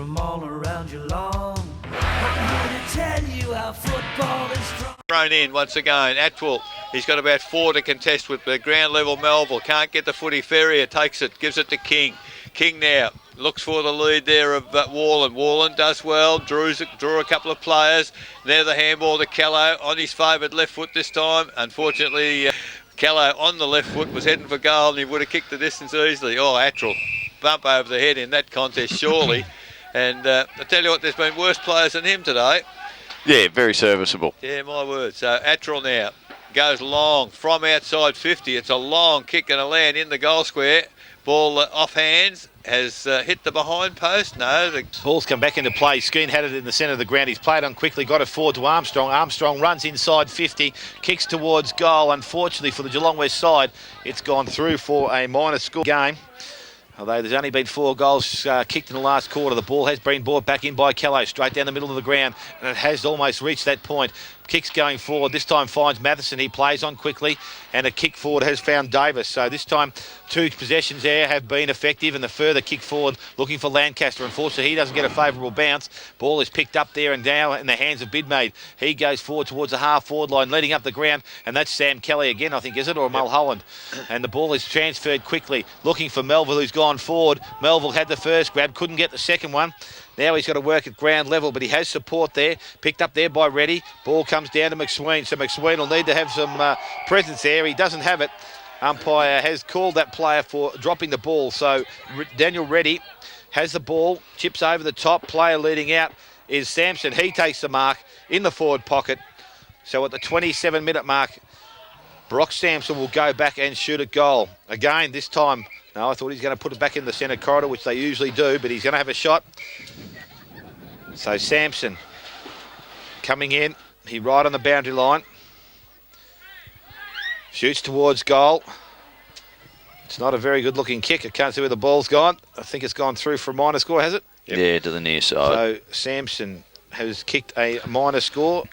from all around Geelong. I'm here to tell you how football is strong. Thrown in once again, Atwell. He's got about 4 to contest with the ground level Melville. Can't get the footy. Ferrier takes it, gives it to King. King now looks for the lead there of Warland. Warland does well, drew a couple of players. There the handball to Callow on his favoured left foot this time. Unfortunately, Callow on the left foot was heading for goal and he would have kicked the distance easily. Oh, Atwell, bump over the head in that contest surely. And I tell you what, there's been worse players than him today. Yeah, very serviceable. Yeah, my word. So Atwell now goes long from outside 50. It's a long kick and a land in the goal square. Ball off hands, has hit the behind post. No, the ball's come back into play. Skeen had it in the centre of the ground. He's played on quickly, got it forward to Armstrong. Armstrong runs inside 50, kicks towards goal. Unfortunately for the Geelong West side, it's gone through for a minor score game. Although there's only been 4 goals kicked in the last quarter, the ball has been brought back in by Callow, straight down the middle of the ground, and it has almost reached that point. Kicks going forward, this time finds Matheson, he plays on quickly, and a kick forward has found Davis. So this time 2 possessions there have been effective, and the further kick forward looking for Lancaster. Unfortunately, he doesn't get a favourable bounce. Ball is picked up there and now in the hands of Bidmaid. He goes forward towards the half-forward line, leading up the ground, and that's Sam Kelly again, I think, is it, or Mulholland? And the ball is transferred quickly, looking for Melville, who's gone forward. Melville had the first grab, couldn't get the second one. Now he's got to work at ground level, but he has support there. Picked up there by Reddy. Ball comes down to McSween, so McSween will need to have some presence there. He doesn't have it. Umpire has called that player for dropping the ball. So Daniel Reddy has the ball, chips over the top. Player leading out is Sampson. He takes the mark in the forward pocket. So at the 27-minute mark, Brock Sampson will go back and shoot a goal. Again, this time, no, I thought he's going to put it back in the centre corridor, which they usually do, but he's going to have a shot. So Sampson coming in, he right on the boundary line. Shoots towards goal. It's not a very good looking kick. I can't see where the ball's gone. I think it's gone through for a minor score, has it? Yep. Yeah, to the near side. So Sampson has kicked a minor score.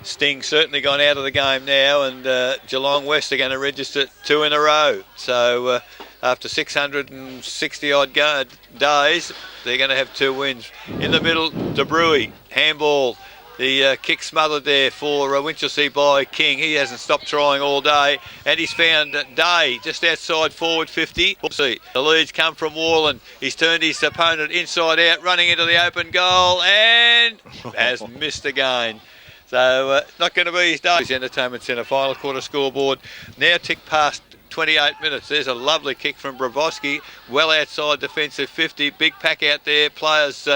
Sting certainly gone out of the game now, and Geelong West are going to register 2 in a row. So after 660 odd days, they're going to have 2 wins. In the middle, De Bruy, handball. The kick smothered there for Winchelsea by King. He hasn't stopped trying all day, and he's found Day just outside forward 50. The leads come from Warland. He's turned his opponent inside out, running into the open goal, and has missed again. So not going to be his day. Entertainment Centre final quarter scoreboard now ticked past 28 minutes. There's a lovely kick from Bravosky, well outside defensive 50. Big pack out there. Players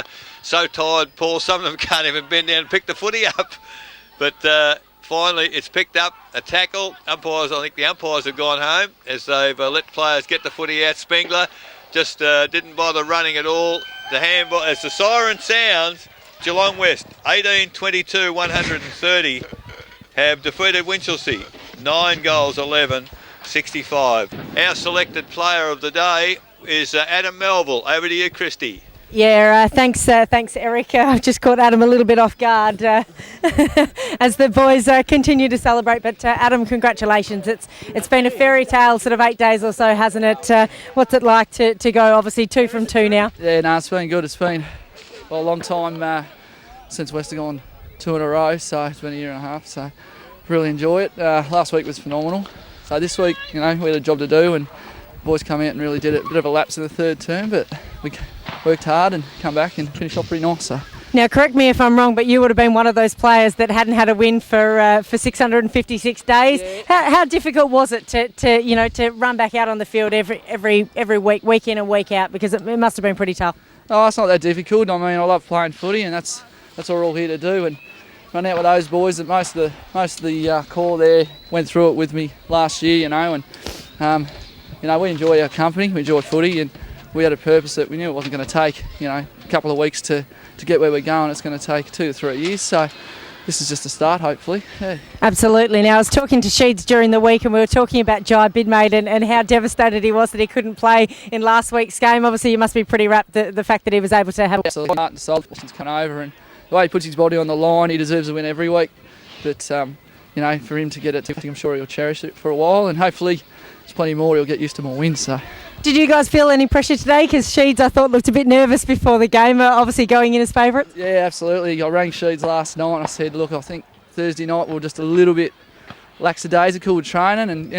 so tired, Paul, some of them can't even bend down and pick the footy up. But finally it's picked up, a tackle. Umpires, I think the umpires have gone home as they've let players get the footy out. Spengler just didn't bother running at all. The handball, as the siren sounds, Geelong West 18-22 130 have defeated Winchelsea 9 goals 11-65. Our selected player of the day is Adam Melville. Over to you, Christy. Yeah, thanks Eric. I've just caught Adam a little bit off guard as the boys continue to celebrate. But Adam, congratulations. It's been a fairy tale sort of 8 days or so, hasn't it? What's it like to go, obviously 2 from 2 now? Yeah, no, it's been good. It's been a long time since West have gone 2 in a row, so it's been a year and a half, so really enjoy it. Last week was phenomenal, so this week, we had a job to do, and the boys come out and really did it. A bit of a lapse in the third term, but we worked hard and come back and finished off pretty nice. So. Now, correct me if I'm wrong, but you would have been one of those players that hadn't had a win for 656 days. Yeah. How difficult was it to run back out on the field every week, week in and week out? Because it must have been pretty tough. Oh, it's not that difficult. I mean, I love playing footy, and that's what we're all here to do. And run out with those boys. That most of the core there went through it with me last year, and we enjoy our company, we enjoy footy, and we had a purpose that we knew it wasn't going to take, a couple of weeks to get where we're going. It's going to take 2 to 3 years. So this is just a start, hopefully. Yeah. Absolutely. Now, I was talking to Sheeds during the week, and we were talking about Jai Bidmaid and how devastated he was that he couldn't play in last week's game. Obviously, you must be pretty rapt the fact that he was able to have... Absolutely. Heart and soul since come over, and the way he puts his body on the line, he deserves a win every week. But, for him to get it, I'm sure he'll cherish it for a while, and hopefully there's plenty more, he'll get used to more wins. So Did you guys feel any pressure today? Because Sheeds, I thought, looked a bit nervous before the game, obviously going in as favourites. Yeah, absolutely. I rang Sheeds last night and I said, look, I think Thursday night we were just a little bit lackadaisical with training, and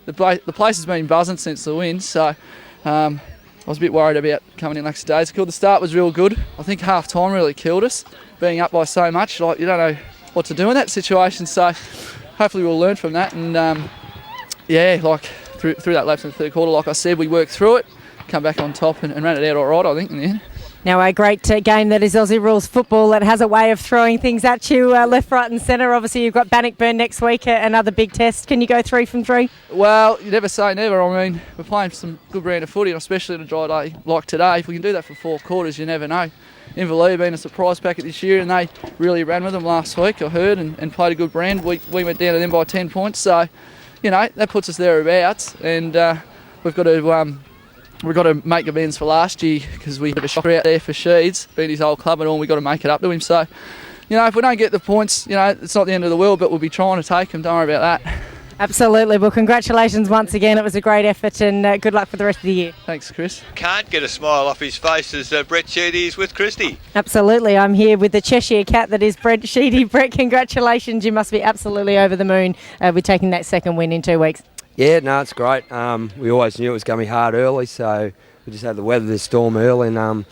the place has been buzzing since the win, so I was a bit worried about coming in lackadaisical. The start was real good. I think half time really killed us, being up by so much. Like, you don't know what to do in that situation, so hopefully we'll learn from that. And through that lapse in the third quarter, like I said, we worked through it, come back on top and ran it out all right, I think, in the end. Now, a great game that is Aussie rules football that has a way of throwing things at you left, right and centre. Obviously, you've got Bannockburn next week, another big test. Can you go 3 from 3? Well, you never say never. I mean, we're playing some good brand of footy, and especially on a dry day like today. If we can do that for 4 quarters, you never know. Inverleigh been a surprise packet this year, and they really ran with them last week, I heard, and played a good brand. We went down to them by 10 points, so, that puts us thereabouts, and we've got to make amends for last year because we had a shocker out there for Sheeds, beat his old club and all, and we've got to make it up to him. So, if we don't get the points, it's not the end of the world, but we'll be trying to take them. Don't worry about that. Absolutely. Well, congratulations once again. It was a great effort, and good luck for the rest of the year. Thanks, Chris. Can't get a smile off his face as Brett Sheedy is with Christy. Absolutely. I'm here with the Cheshire cat that is Brett Sheedy. Brett, congratulations. You must be absolutely over the moon with taking that second win in 2 weeks. Yeah, no, it's great. We always knew it was going to be hard early, so we just had to weather the storm early, and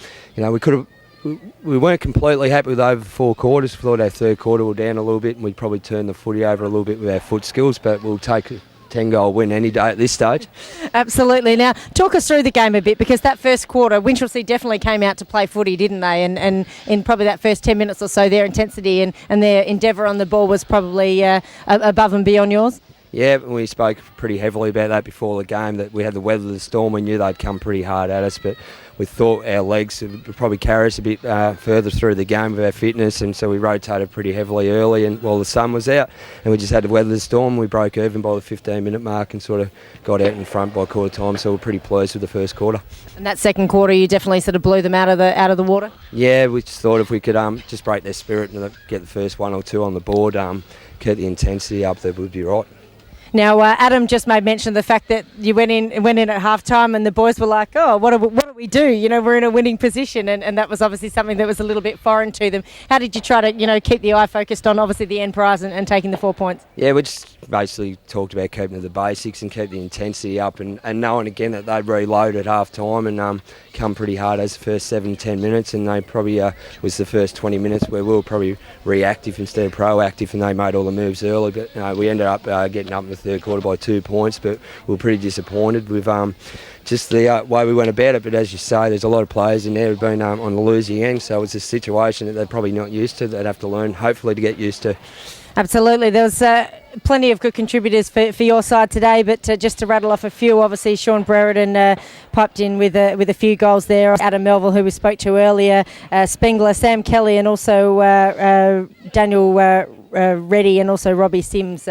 we weren't completely happy with over 4 quarters. We thought our third quarter were down a little bit, and we'd probably turn the footy over a little bit with our foot skills, but we'll take a 10-goal win any day at this stage. Absolutely. Now, talk us through the game a bit, because that first quarter, Winchelsea definitely came out to play footy, didn't they? And in probably that first 10 minutes or so, their intensity and their endeavour on the ball was probably above and beyond yours. Yeah, we spoke pretty heavily about that before the game, that we had to weather the storm. We knew they'd come pretty hard at us, but we thought our legs would probably carry us a bit further through the game with our fitness, and so we rotated pretty heavily early and while the sun was out, and we just had to weather the storm. We broke even by the 15-minute mark and sort of got out in front by quarter time, so we're pretty pleased with the first quarter. And that second quarter, you definitely sort of blew them out of the water? Yeah, we just thought if we could just break their spirit and get the first 1 or 2 on the board, keep the intensity up, that would be right. Now, Adam just made mention of the fact that you went in at half time and the boys were like, oh, what do we do? We're in a winning position, and that was obviously something that was a little bit foreign to them. How did you try to, keep the eye focused on obviously the end prize and taking the 4 points? Yeah, we just basically talked about keeping to the basics and keep the intensity up, and knowing again that they'd reload at half time and come pretty hard as the first 7-10 minutes, and they probably was the first 20 minutes where we were probably reactive instead of proactive, and they made all the moves early, but we ended up getting up in the third quarter by 2 points, but we were pretty disappointed with just the way we went about it. But as you say, there's a lot of players in there who've been on the losing end, so it's a situation that they're probably not used to. They'd have to learn, hopefully, to get used to. Absolutely. There was plenty of good contributors for your side today, but just to rattle off a few, obviously Sean Brereton piped in with a few goals there. Adam Melville, who we spoke to earlier, Spengler, Sam Kelly, and also Daniel Reddy, and also Robbie Sims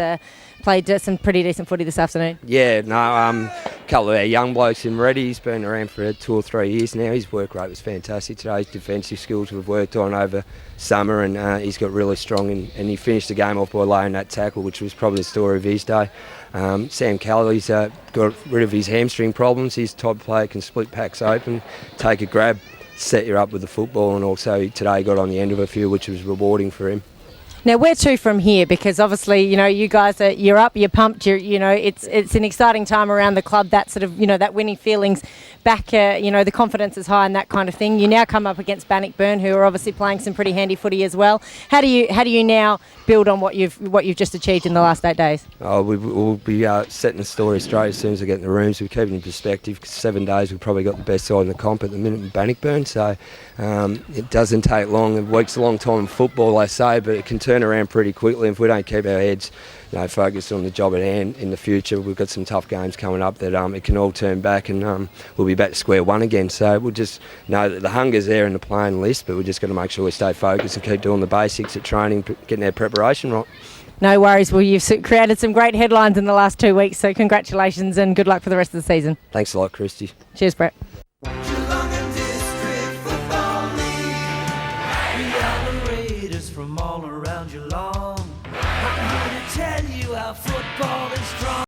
played some pretty decent footy this afternoon. Yeah, no, a couple of our young blokes in Reddy. He's been around for 2 or 3 years now. His work rate was fantastic today. His defensive skills we've worked on over summer, and he's got really strong, and he finished the game off by laying that tackle, which was probably the story of his day. Sam Kelly's got rid of his hamstring problems. He's the type of player can split packs open, take a grab, set you up with the football, and also today got on the end of a few, which was rewarding for him. Now, where to from here? Because obviously, you guys you're up, you're pumped. It's an exciting time around the club. That sort of, that winning feelings back. The confidence is high and that kind of thing. You now come up against Bannockburn, who are obviously playing some pretty handy footy as well. How do you now build on what you've just achieved in the last 8 days? We'll be setting the story straight as soon as we get in the rooms. We keep it in perspective. 7 days, we've probably got the best side in the comp at the minute in Bannockburn. So it doesn't take long. A week's a long time in football, they say, but it can turn around pretty quickly. If we don't keep our heads focused on the job at hand in the future, we've got some tough games coming up that it can all turn back, and we'll be back to square one again. So we'll just know that the hunger's there in the playing list, but we've just got to make sure we stay focused and keep doing the basics at training, getting our preparation right. No worries. Well, you've created some great headlines in the last 2 weeks, so congratulations and good luck for the rest of the season. Thanks a lot, Christy. Cheers, Brett.